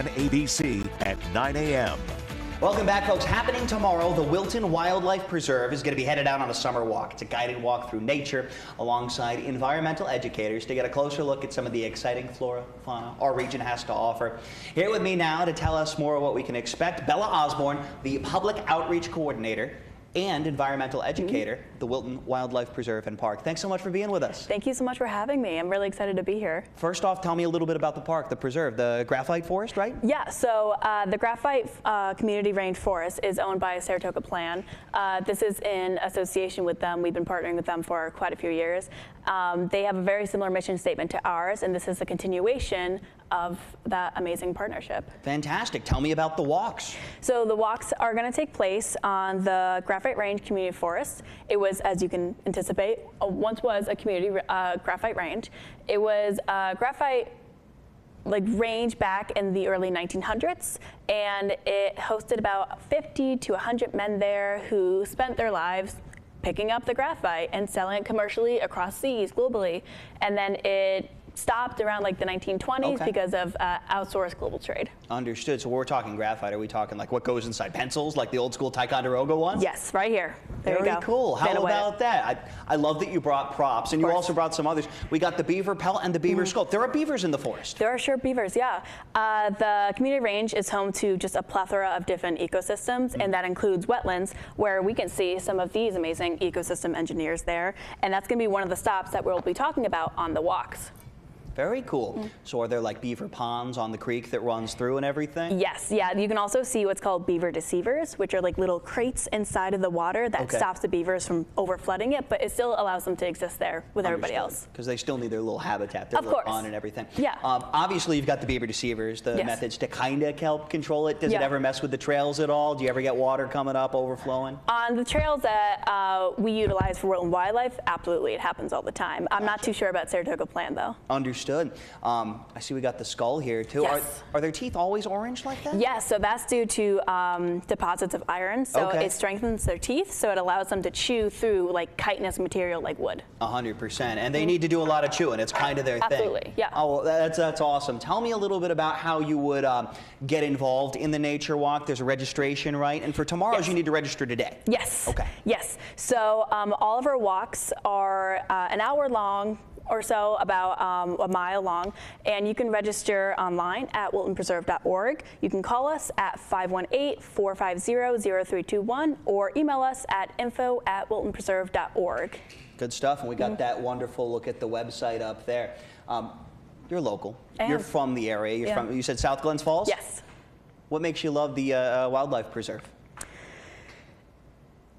ABC at 9 a.m. Welcome back, folks. Happening tomorrow, the Wilton Wildlife Preserve is going to be headed out on a summer walk. It's a guided walk through nature alongside environmental educators to get a closer look at some of the exciting flora, fauna our region has to offer. Here with me now to tell us more of what we can expect, Bella Osborne, the Public Outreach Coordinator and environmental educator, the Wilton Wildlife Preserve and Park. Thanks so much for being with us. Thank you so much for having me. I'm really excited to be here. First off, tell me a little bit about the park, the preserve, the graphite forest, right? Yeah, so the Graphite Community Range Forest is owned by Saratoga Plan. This is in association with them. We've been partnering with them for quite a few years. They have a very similar mission statement to ours, and this is a continuation of that amazing partnership. Fantastic. Tell me about the walks. So the walks are going to take place on the Graphite Range Community Forest. It was, as you can anticipate, once was a community graphite range. It was a graphite range back in the early 1900s, and it hosted about 50 to 100 men there who spent their lives picking up the graphite and selling it commercially across seas globally. And then it stopped around the 1920s because of outsourced global trade. Understood. So when we're talking graphite, are we talking like what goes inside pencils, like the old school Ticonderoga ones? Yes, right here. There you go. Very cool. How about that? I love that you brought props, and you also brought some others. We got the beaver pelt and the beaver sculpt. There are beavers in the forest. There are sure beavers, yeah. The community range is home to just a plethora of different ecosystems, and that includes wetlands, where we can see some of these amazing ecosystem engineers there, and that's going to be one of the stops that we'll be talking about on the walks. Very cool. So are there like beaver ponds on the creek that runs through and everything? Yes, yeah. You can also see what's called beaver deceivers, which are like little crates inside of the water that stops the beavers from overflooding it, but it still allows them to exist there with everybody else. Because they still need their little habitat, their little pond and everything. Yeah. Obviously, you've got the beaver deceivers, the methods to kind of help control it. Does it ever mess with the trails at all? Do you ever get water coming up, overflowing? On the trails that we utilize for Wilton Wildlife, absolutely, it happens all the time. I'm not too sure about Saratoga Plan, though. Understood. I see we got the skull here too. Yes. Are their teeth always orange like that? Yes, so that's due to deposits of iron. So it strengthens their teeth, so it allows them to chew through chitinous material like wood. 100%. And they need to do a lot of chewing. It's kind of their thing. Absolutely, yeah. Oh, well, that's awesome. Tell me a little bit about how you would get involved in the nature walk. There's a registration, right? And for tomorrow's, you need to register today. Yes. Okay. Yes. So all of our walks are an hour long or so, about a mile long, and you can register online at wiltonpreserve.org. You can call us at 518-450-0321 or email us at info@wiltonpreserve.org. Good stuff, and we got that wonderful look at the website up there. You're local. You're from the area. You're from, you said South Glens Falls? Yes. What makes you love the Wildlife Preserve?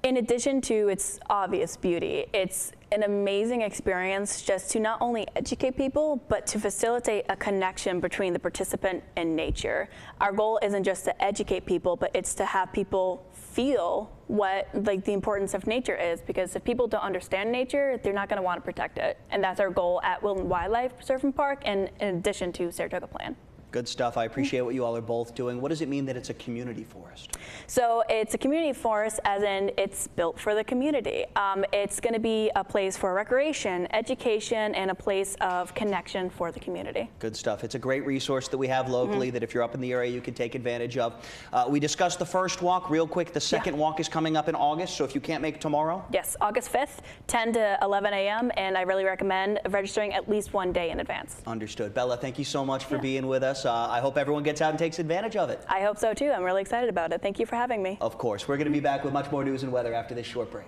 In addition to its obvious beauty, it's an amazing experience just to not only educate people, but to facilitate a connection between the participant and nature. Our goal isn't just to educate people, but it's to have people feel what the importance of nature is, because if people don't understand nature, they're not going to want to protect it. And that's our goal at Wilton Wildlife Preserve and Park, and in addition to Saratoga Plan. Good stuff. I appreciate what you all are both doing. What does it mean that it's a community forest? So it's a community forest as in it's built for the community. It's going to be a place for recreation, education, and a place of connection for the community. Good stuff. It's a great resource that we have locally that if you're up in the area, you can take advantage of. We discussed the first walk real quick. The second walk is coming up in August, so if you can't make it tomorrow? Yes, August 5th, 10 to 11 a.m., and I really recommend registering at least one day in advance. Understood. Bella, thank you so much for being with us. I hope everyone gets out and takes advantage of it. I hope so too. I'm really excited about it. Thank you for having me. Of course. We're going to be back with much more news and weather after this short break.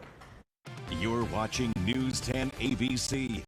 You're watching News 10 ABC.